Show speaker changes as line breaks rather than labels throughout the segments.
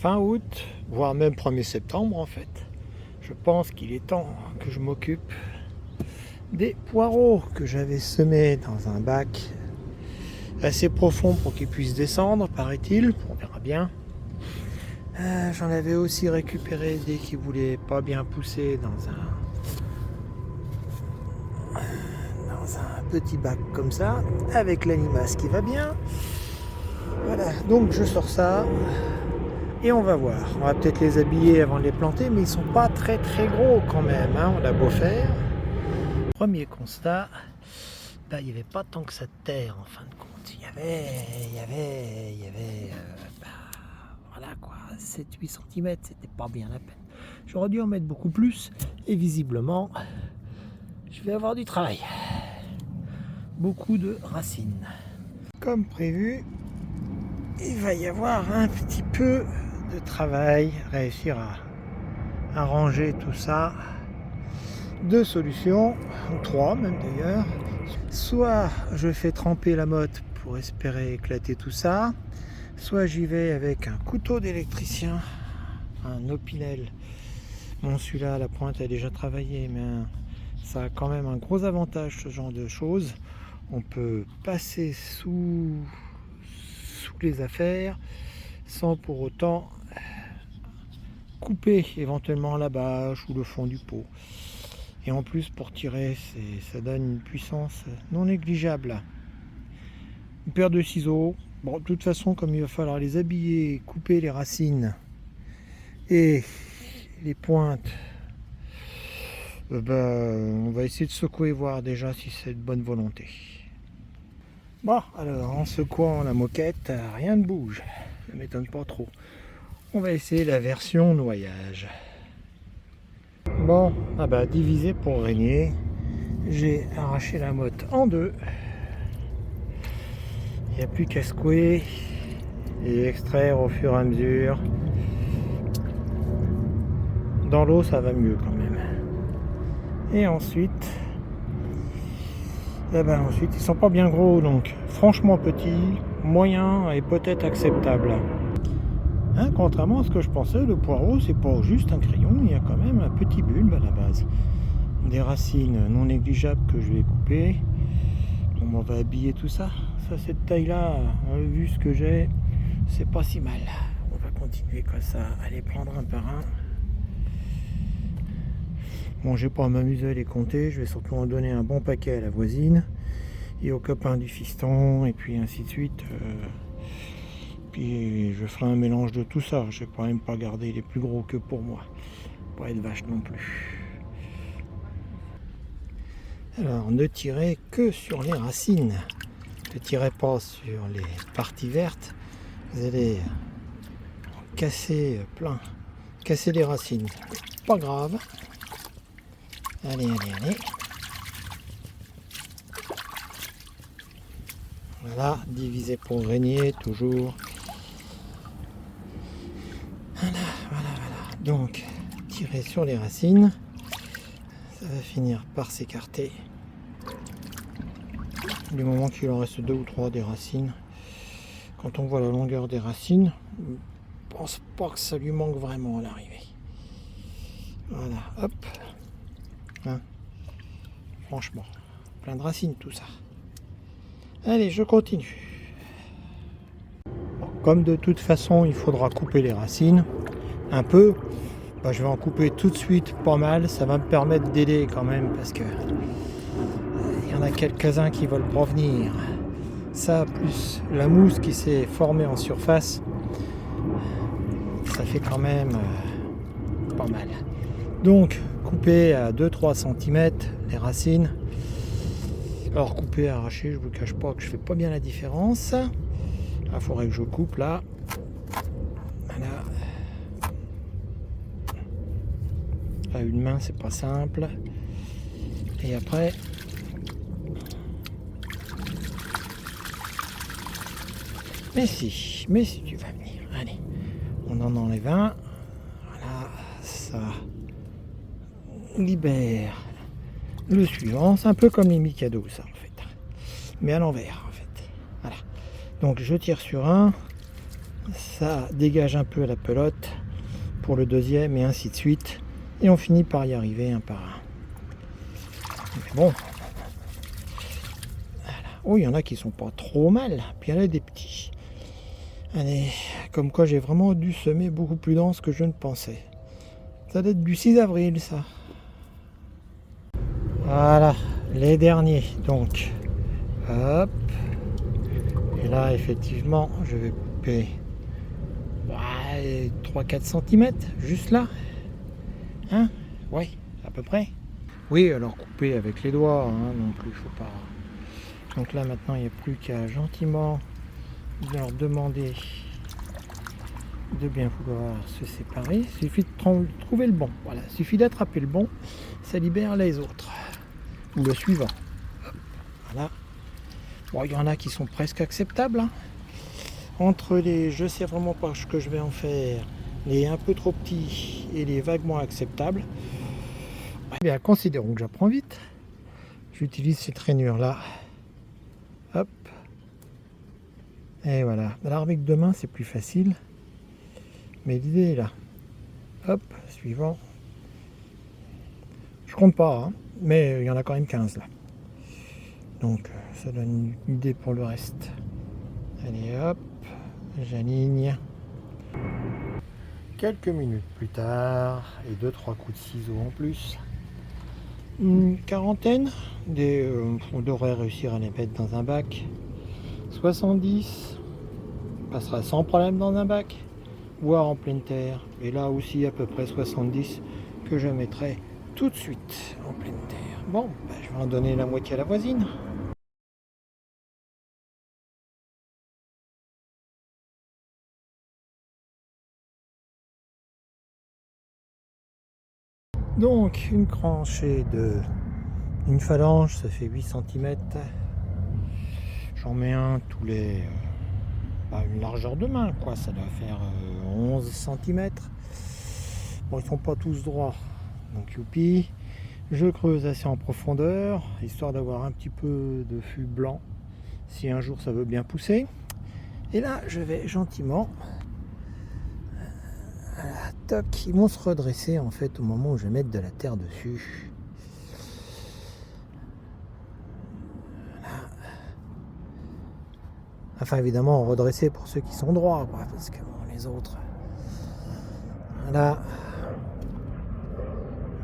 fin août, voire même 1er septembre en fait. Je pense qu'il est temps que je m'occupe des poireaux que j'avais semés dans un bac assez profond pour qu'ils puissent descendre, paraît-il. On verra bien. J'en avais aussi récupéré des qui voulaient pas bien pousser dans un petit bac comme ça, avec la limace qui va bien. Voilà, donc je sors ça et on va voir. On va peut-être les habiller avant de les planter, mais ils sont pas très gros quand même, hein. On a beau faire. Premier constat, il n'y avait pas tant que ça de terre en fin de compte. Il y avait voilà quoi, 7-8 cm, c'était pas bien la peine. J'aurais dû en mettre beaucoup plus et visiblement, je vais avoir du travail. Beaucoup de racines. Comme prévu, il va y avoir un petit peu de travail, réussir à ranger tout ça. Deux solutions, ou trois même d'ailleurs. Soit je fais tremper la motte pour espérer éclater tout ça, soit j'y vais avec un couteau d'électricien, un Opinel. Bon, celui-là, la pointe a déjà travaillé, mais ça a quand même un gros avantage, ce genre de choses. On peut passer sous les affaires sans pour autant couper éventuellement la bâche ou le fond du pot. Et en plus, pour tirer, ça donne une puissance non négligeable. Une paire de ciseaux. Bon, de toute façon, comme il va falloir les habiller, couper les racines et les pointes, on va essayer de secouer, voir déjà si c'est de bonne volonté. Bon, alors en secouant la moquette, rien ne bouge. Ça ne m'étonne pas trop. On va essayer la version noyage. Bon, divisé pour régner. J'ai arraché la motte en deux. Il n'y a plus qu'à secouer et extraire au fur et à mesure. Dans l'eau, ça va mieux quand même. Et ensuite, ils sont pas bien gros, donc franchement petits, moyens et peut-être acceptables. Hein, contrairement à ce que je pensais, le poireau, c'est pas juste un crayon, il y a quand même un petit bulbe à la base. Des racines non négligeables que je vais couper. Bon, on va habiller tout ça. Ça, cette taille-là, vu ce que j'ai, c'est pas si mal. On va continuer comme ça, à les prendre un par un. Bon, je vais pas m'amuser à les compter, je vais surtout en donner un bon paquet à la voisine et aux copains du fiston, et puis ainsi de suite. Puis je ferai un mélange de tout ça. Je vais quand même pas garder les plus gros que pour moi. Pas être vache non plus. Alors, ne tirez que sur les racines. Ne tirez pas sur les parties vertes. Vous allez casser plein. Casser les racines. Pas grave. Allez. Voilà, diviser pour régner, toujours. Voilà. Donc, tirer sur les racines. Ça va finir par s'écarter. Du moment qu'il en reste deux ou trois des racines. Quand on voit la longueur des racines, je ne pense pas que ça lui manque vraiment à l'arrivée. Voilà, hop. Hein, franchement, plein de racines tout ça. Allez, je continue. Bon, comme de toute façon, il faudra couper les racines un peu. Je vais en couper tout de suite pas mal. Ça va me permettre d'aider quand même parce que il y en a quelques-uns qui veulent pas venir. Ça, plus la mousse qui s'est formée en surface, ça fait quand même pas mal. Donc, couper à 2-3 cm les racines. Alors, couper, arracher, je vous cache pas que je fais pas bien la différence. Il faudrait que je coupe là. Voilà. À une main, c'est pas simple. Et après, mais si tu vas venir. Allez, on en enlève un. Voilà, ça libère le suivant. C'est un peu comme les Mikado, ça en fait, mais à l'envers en fait. Voilà. Donc je tire sur un. ça dégage un peu la pelote pour le deuxième et ainsi de suite. Et on finit par y arriver un par un. Mais bon. Voilà. Oh, il y en a qui sont pas trop mal. Puis il y en a des petits. Allez, comme quoi j'ai vraiment dû semer beaucoup plus dense que je ne pensais. Ça doit être du 6 avril, ça. Voilà, les derniers. Donc, hop. Et là, effectivement, je vais couper 3-4 cm, juste là. Hein? Oui, à peu près. Oui, alors couper avec les doigts, hein, non plus, faut pas. Donc là, maintenant, il n'y a plus qu'à gentiment leur demander de bien vouloir se séparer. Il suffit de trouver le bon. Voilà, il suffit d'attraper le bon, ça libère les autres. Ou le suivant. Hop, voilà. Bon, il y en a qui sont presque acceptables. Hein. Entre les je sais vraiment pas ce que je vais en faire, les un peu trop petits et les vaguement acceptables, eh bien, considérons que j'apprends vite. J'utilise cette rainure là. Hop. Et voilà. Alors avec deux mains, c'est plus facile. Mais l'idée est là. Hop, suivant. Je compte pas, hein, mais il y en a quand même 15 là. Donc ça donne une idée pour le reste. Allez hop, j'aligne. Quelques minutes plus tard, et 2-3 coups de ciseaux en plus. Une quarantaine, on devrait réussir à les mettre dans un bac. 70, passera sans problème dans un bac, voire en pleine terre. Et là aussi à peu près 70 que je mettrai tout de suite en pleine terre. Bon, je vais en donner la moitié à la voisine. Donc une tranchée de une phalange, ça fait 8 cm. J'en mets un tous les une largeur de main, quoi. Ça doit faire 11 cm. Bon, ils sont pas tous droits, donc youpi. Je creuse assez en profondeur, histoire d'avoir un petit peu de fût blanc, si un jour ça veut bien pousser. Et là, je vais gentiment, toc, ils vont se redresser en fait au moment où je vais mettre de la terre dessus. Voilà. Enfin, évidemment, redresser pour ceux qui sont droits, quoi, parce que bon, les autres. Voilà.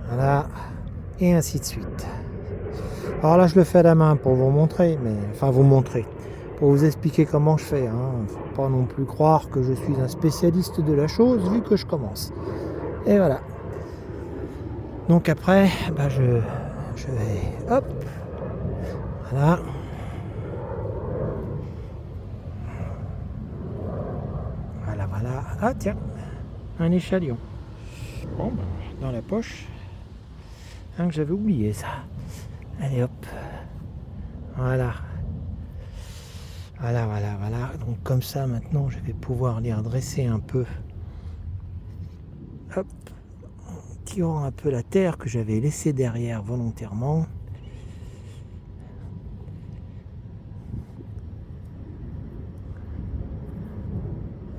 Voilà. Et ainsi de suite. Alors là, je le fais à la main pour vous montrer, mais enfin vous montrer, pour vous expliquer comment je fais. Hein. Faut pas non plus croire que je suis un spécialiste de la chose, vu que je commence. Et voilà. Donc après, je vais, hop, voilà. Voilà, voilà. Ah tiens, un échalion. Bon, dans la poche. Que j'avais oublié ça. Allez hop. Voilà. Voilà, voilà, voilà. Donc comme ça maintenant je vais pouvoir les redresser un peu. Hop. En tirant un peu la terre que j'avais laissée derrière volontairement.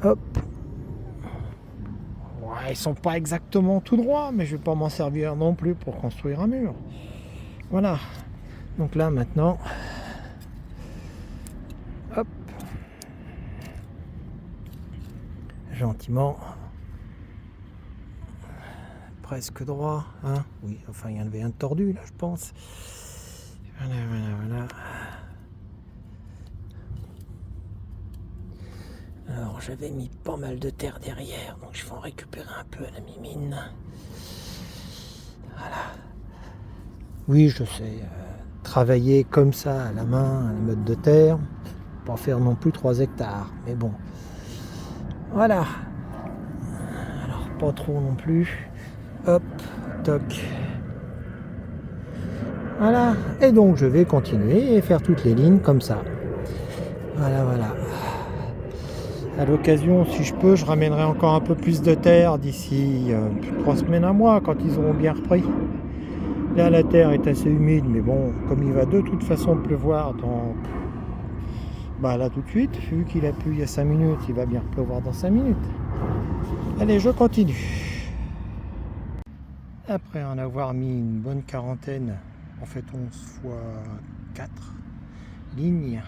Hop. Ouais, ils sont pas exactement tout droits, mais je vais pas m'en servir non plus pour construire un mur. Voilà. Donc là maintenant, hop, gentiment, presque droit, hein. Oui, enfin il y en avait un tordu là, je pense. Voilà, voilà, voilà. Alors j'avais mis pas mal de terre derrière, donc je vais en récupérer un peu à la mimine. Voilà. Oui, je sais, travailler comme ça à la main, à la mode de terre, pas faire non plus 3 hectares, mais bon. Voilà. Alors pas trop non plus. Hop, toc. Voilà. Et donc je vais continuer et faire toutes les lignes comme ça. Voilà, voilà. À l'occasion, si je peux, je ramènerai encore un peu plus de terre d'ici 3 semaines, un mois, quand ils auront bien repris. Là, la terre est assez humide, mais bon, comme il va de toute façon pleuvoir dans Bah là tout de suite, vu qu'il a plu il y a 5 minutes, il va bien pleuvoir dans 5 minutes. Allez, je continue. Après en avoir mis une bonne quarantaine, en fait 11 fois 4 lignes,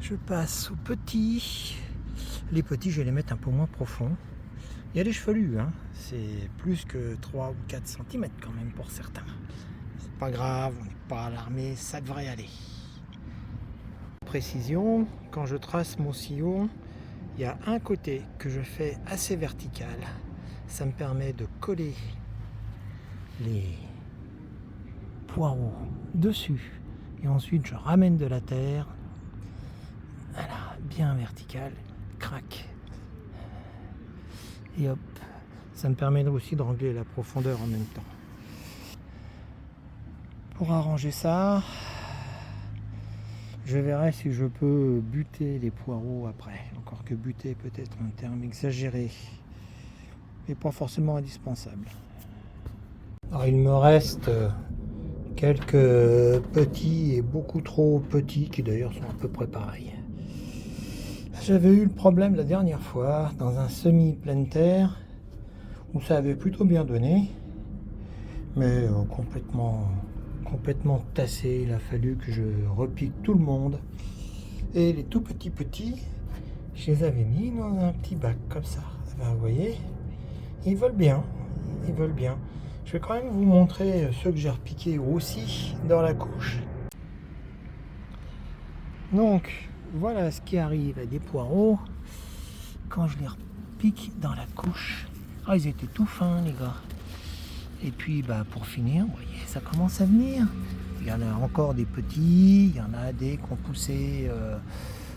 je passe aux petits. Les petits, je vais les mettre un peu moins profonds. Il y a des chevelus, hein. C'est plus que 3 ou 4 cm quand même pour certains. C'est pas grave, on n'est pas alarmé, ça devrait aller. Précision, quand je trace mon sillon, il y a un côté que je fais assez vertical. Ça me permet de coller les poireaux dessus et ensuite je ramène de la terre. Voilà, bien vertical, crac. Et hop, ça me permet aussi de régler la profondeur en même temps. Pour arranger ça, je verrai si je peux buter les poireaux après. Encore que buter peut-être un terme exagéré, mais pas forcément indispensable. Alors il me reste quelques petits et beaucoup trop petits qui d'ailleurs sont à peu près pareils. J'avais eu le problème la dernière fois dans un semi pleine terre où ça avait plutôt bien donné, mais complètement tassé. Il a fallu que je repique tout le monde. Et les tout petits, je les avais mis dans un petit bac comme ça. Ben, vous voyez, ils veulent bien. Je vais quand même vous montrer ceux que j'ai repiqués aussi dans la couche. Donc, voilà ce qui arrive à des poireaux quand je les repique dans la couche. Ah, ils étaient tout fins, les gars. Et puis, bah, pour finir, vous voyez, ça commence à venir. Il y en a encore des petits, il y en a des qui ont poussé.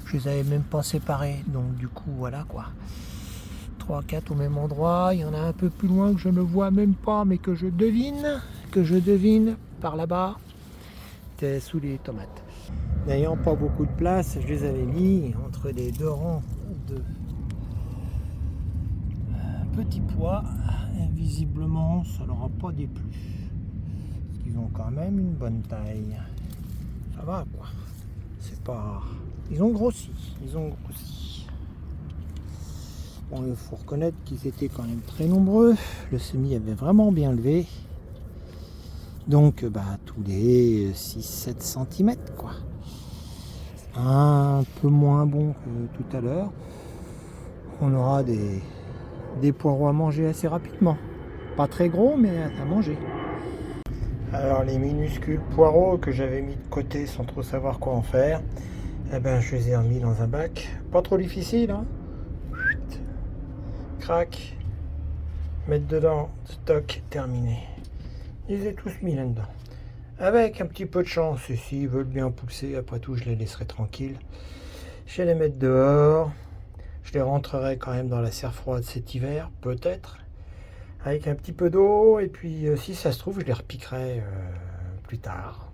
Je les avais même pas séparés. Donc, du coup, voilà quoi. 3, 4 au même endroit. Il y en a un peu plus loin que je ne vois même pas, mais que je devine par là-bas. C'était sous les tomates. N'ayant pas beaucoup de place, je les avais mis entre les deux rangs de petits pois. Visiblement, ça leur a pas déplu. Parce qu'ils ont quand même une bonne taille. Ça va quoi. C'est pas. Ils ont grossi. Bon, il faut reconnaître qu'ils étaient quand même très nombreux. Le semis avait vraiment bien levé. Donc, bah, tous les 6-7 cm, quoi. Un peu moins bon que tout à l'heure. On aura des poireaux à manger assez rapidement. Pas très gros, mais à manger. Alors, les minuscules poireaux que j'avais mis de côté sans trop savoir quoi en faire, eh ben, je les ai remis dans un bac. Pas trop difficile, hein. Crac. Mettre dedans, stock, terminé. Je les ai tous mis là-dedans. Avec un petit peu de chance, et s'ils veulent bien pousser, après tout, je les laisserai tranquilles. Je vais les mettre dehors. Je les rentrerai quand même dans la serre froide cet hiver, peut-être. Avec un petit peu d'eau, et puis si ça se trouve, je les repiquerai plus tard.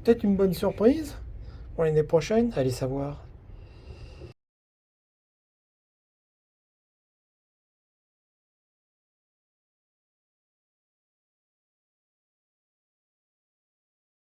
Peut-être une bonne surprise pour l'année prochaine, allez savoir.